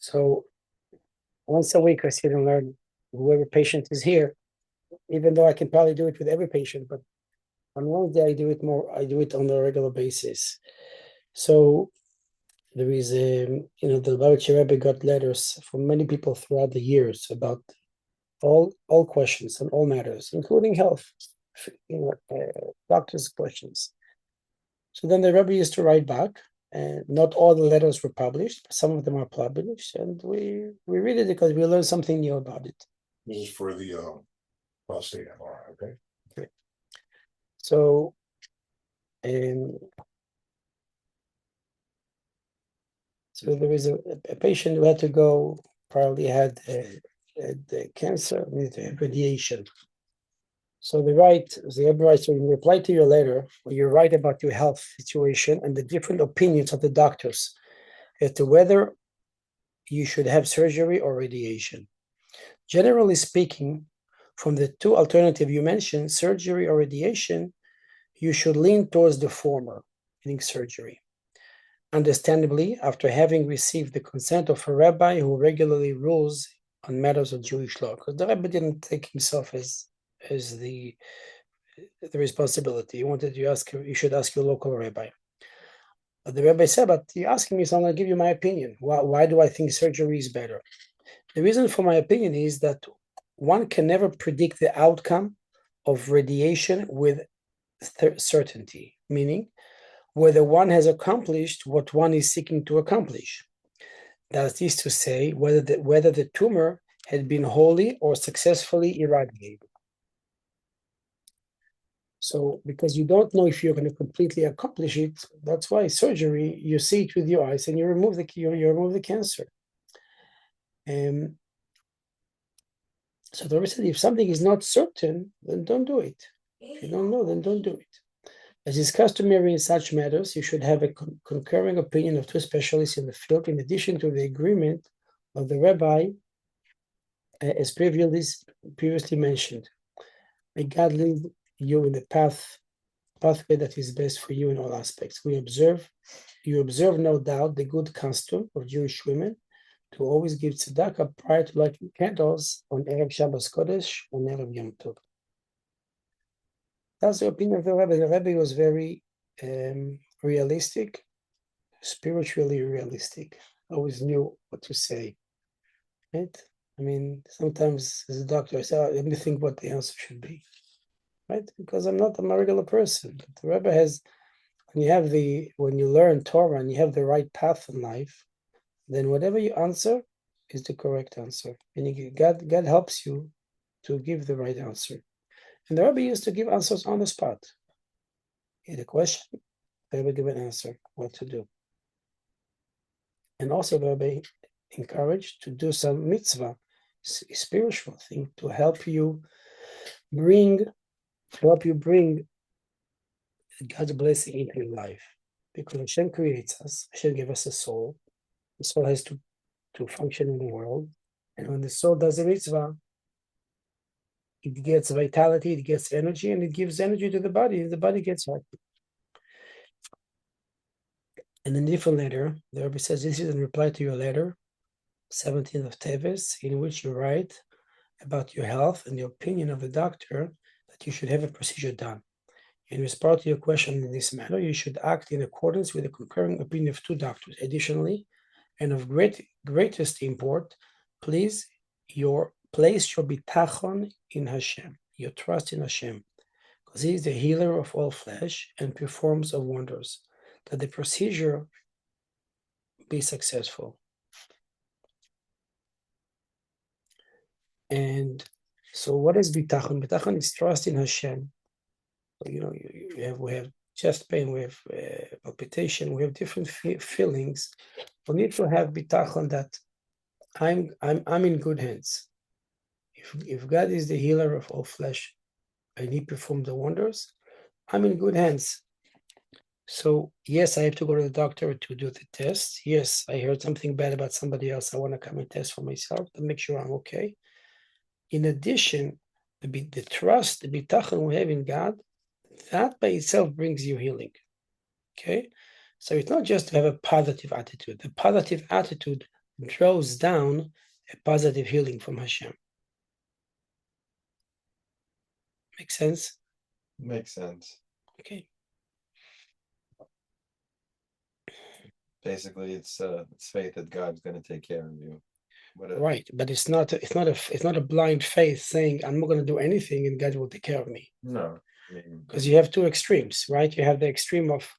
So once a week, I sit and learn whoever patient is here, even though I can probably do it with every patient, but on Wednesday, I do it more, I do it on a regular basis. So there is the Lubavitcher Rebbe got letters from many people throughout the years about all questions and all matters, including health, doctors' questions. So then the Rebbe used to write back, and not all the letters were published. Some of them are published, and we read it because we learned something new about it. This is for the prostate MRI, okay? Okay. So, so there was a patient who had to go, probably had cancer, needed to have radiation. So the Rebbe writes, when you reply to your letter, when you write about your health situation and the different opinions of the doctors as to whether you should have surgery or radiation. Generally speaking, from the two alternatives you mentioned, surgery or radiation, you should lean towards the former, meaning surgery. Understandably, after having received the consent of a rabbi who regularly rules on matters of Jewish law, because the rabbi didn't take himself as the responsibility. He wanted you should ask your local rabbi. But the rabbi said, but you're asking me, so I'm going to give you my opinion. Why do I think surgery is better? The reason for my opinion is that one can never predict the outcome of radiation with certainty, meaning whether one has accomplished what one is seeking to accomplish. That is to say, whether the tumor had been wholly or successfully eradicated. So, because you don't know if you're going to completely accomplish it, that's why surgery, you see it with your eyes and you remove the cancer. So the Rebbe said, if something is not certain, then don't do it. If you don't know, then don't do it. As is customary in such matters, you should have a concurring opinion of two specialists in the field, in addition to the agreement of the rabbi, as previously mentioned. May God lead you in the pathway that is best for you in all aspects. You observe, no doubt, the good custom of Jewish women to always give tzedakah prior to lighting candles on Erev Shabbos Kodesh and Erev Yom Tov. That's the opinion of the Rebbe. The Rebbe was very realistic, spiritually realistic. Always knew what to say. Right? I mean, sometimes as a doctor, I say, let me think what the answer should be. Right? Because I'm a regular person. But the Rebbe has, when you learn Torah and you have the right path in life, then whatever you answer is the correct answer. And God helps you to give the right answer. And the Rebbe used to give answers on the spot. He had a question, the Rebbe give an answer, what to do. And also the Rebbe encouraged to do some mitzvah, spiritual thing, to help you bring God's blessing into your life. Because Hashem creates us, Hashem gave us a soul. The soul has to function in the world. And when the soul does a mitzvah, it gets vitality, it gets energy, and it gives energy to the body, and the body gets happy. And in a different letter, the Rebbe says, this is in reply to your letter, 17th of Teves, in which you write about your health and the opinion of the doctor that you should have a procedure done. In response to your question in this matter, you should act in accordance with the concurring opinion of two doctors. Additionally, and of greatest import, place your bitachon in Hashem, your trust in Hashem, because He is the healer of all flesh and performs of wonders, that the procedure be successful. And so, what is bitachon? Bitachon is trust in Hashem. So, we have chest pain, we have palpitation, we have different feelings. We need to have bitachon that I'm in good hands. If God is the healer of all flesh and He performed the wonders, I'm in good hands. So yes, I have to go to the doctor to do the test. Yes, I heard something bad about somebody else. I want to come and test for myself to make sure I'm okay. In addition, the trust, the bitachon we have in God, that by itself brings you healing. Okay? So it's not just to have a positive attitude. The positive attitude draws down a positive healing from Hashem. Make sense? Makes sense. Okay. Basically, it's faith that God's going to take care of you. Right, but it's not a blind faith saying I'm not going to do anything and God will take care of me. No, I mean, Because you have two extremes, right? You have the extreme of,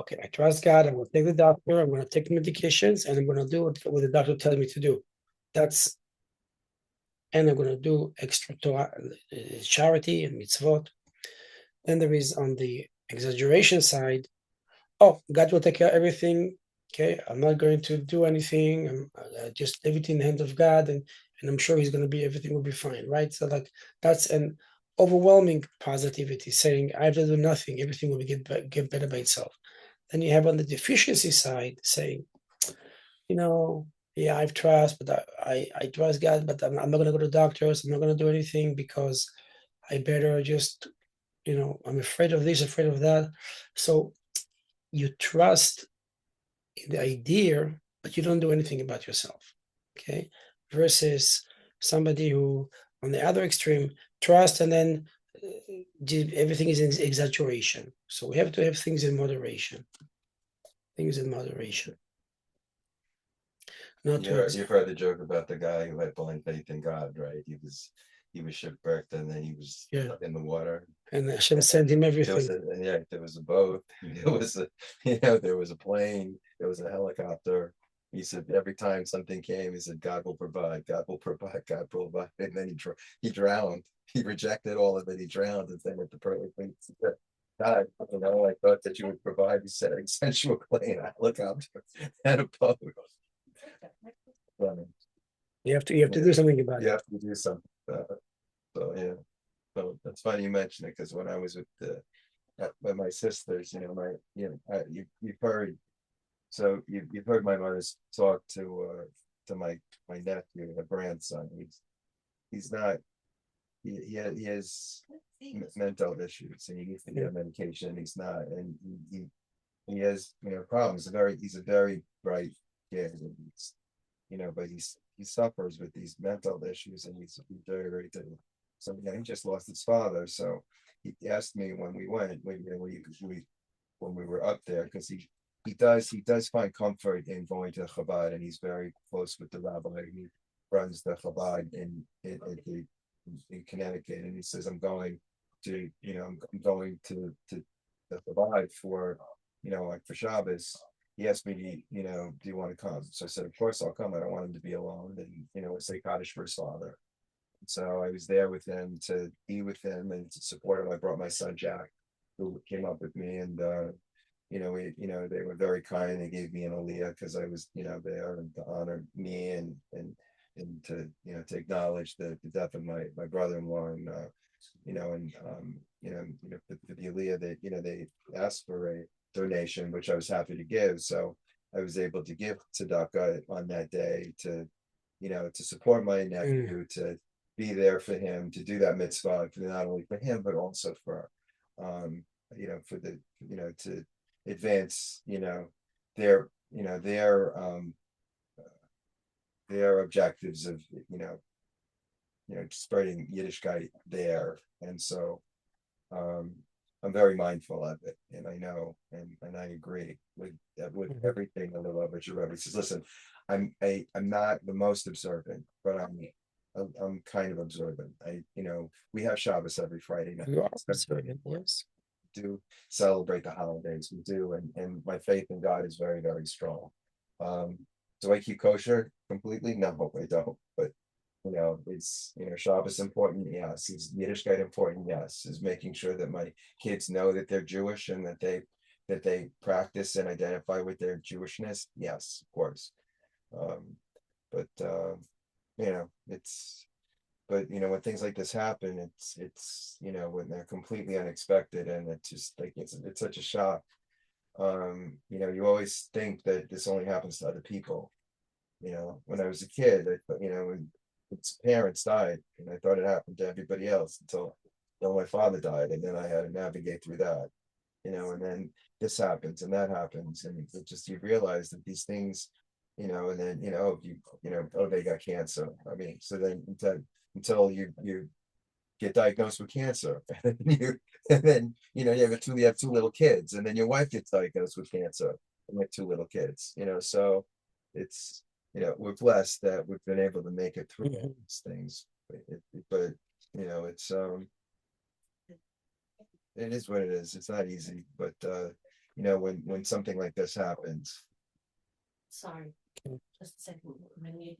okay, I trust God, I'm going to take the doctor, I'm going to take medications, and I'm going to do what the doctor tells me to do. And I'm going to do extra charity and mitzvot. Then there is on the exaggeration side, oh, God will take care of everything. Okay, I'm not going to do anything. I'm just leave it in the hands of God, and I'm sure everything will be fine, right? So like that's an overwhelming positivity, saying I have to do nothing, everything will get better by itself. Then you have on the deficiency side saying, yeah, I've trust, but I trust God, but I'm not gonna go to doctors. I'm not gonna do anything because I better just, I'm afraid of this, afraid of that. So you trust in the idea, but you don't do anything about yourself. Okay. Versus somebody who, on the other extreme, trust and then everything is in exaggeration. So we have to have things in moderation. Things in moderation. Not you've heard the joke about the guy who had blind faith in God, right? He was shipwrecked and then he was in the water. And Hashem sent him everything. There was a boat, there was there was a plane, there was a helicopter. He said every time something came, he said, God will provide, God will provide, God will provide. And then he drowned. He rejected all of it. He drowned. And then with the perfect thing, God, I thought that you would provide. He said, I sent you a plane, a helicopter, and a boat. You have to do something about it. You have to do something. So yeah. So that's funny you mention it, because when I was with my sisters, you've heard. So you've heard my mother's talk to my nephew, a grandson. He's not. He has mental issues, and he needs to get medication. He's not, and he has problems. He's a very bright kid, and but he suffers with these mental issues, and he's very, very difficult. So he just lost his father. So he asked me when we went, when we were up there, because he does find comfort in going to Chabad, and he's very close with the rabbi. He runs the Chabad in Connecticut, and he says, I'm going to the Chabad for like for Shabbos. He asked me, do you want to come? So I said, of course I'll come. I don't want him to be alone, and say Kaddish for his father. So I was there with him to be with him and to support him. I brought my son Jack, who came up with me, and they were very kind. They gave me an aliyah because I was there, and to honor me and to to acknowledge the death of my brother-in-law, and for the aliyah that they asked for a donation, which I was happy to give. So I was able to give tzedakah on that day to support my nephew, to be there for him, to do that mitzvah, not only for him but also for for the to advance their objectives of spreading Yiddishkeit there. And so I'm very mindful of it, and I know, and I agree with everything the Lubavitcher Rebbe says. Listen, I'm not the most observant, but I'm kind of observant. We have Shabbos every Friday night. You are observant, yes. We do celebrate the holidays. We do, and my faith in God is very, very strong. Do I keep kosher completely? No, I don't. But it's Shabbos important, yes. Is Yiddishkeit important? Yes. Is making sure that my kids know that they're Jewish and that they practice and identify with their Jewishness? Yes, of course. But when things like this happen, it's when they're completely unexpected, and it's just like it's such a shock. You always think that this only happens to other people. When I was a kid, when its parents died, and I thought it happened to everybody else until my father died, and then I had to navigate through that. And then this happens and that happens, and you realize that these things you know, and then, oh, they got cancer. I mean, so then until you get diagnosed with cancer, and then, you have two little kids, and then your wife gets diagnosed with cancer, and with two little kids, so it's, we're blessed that we've been able to make it through all these things. But it's it is what it is. It's not easy, but when something like this happens. Sorry, just a second. When you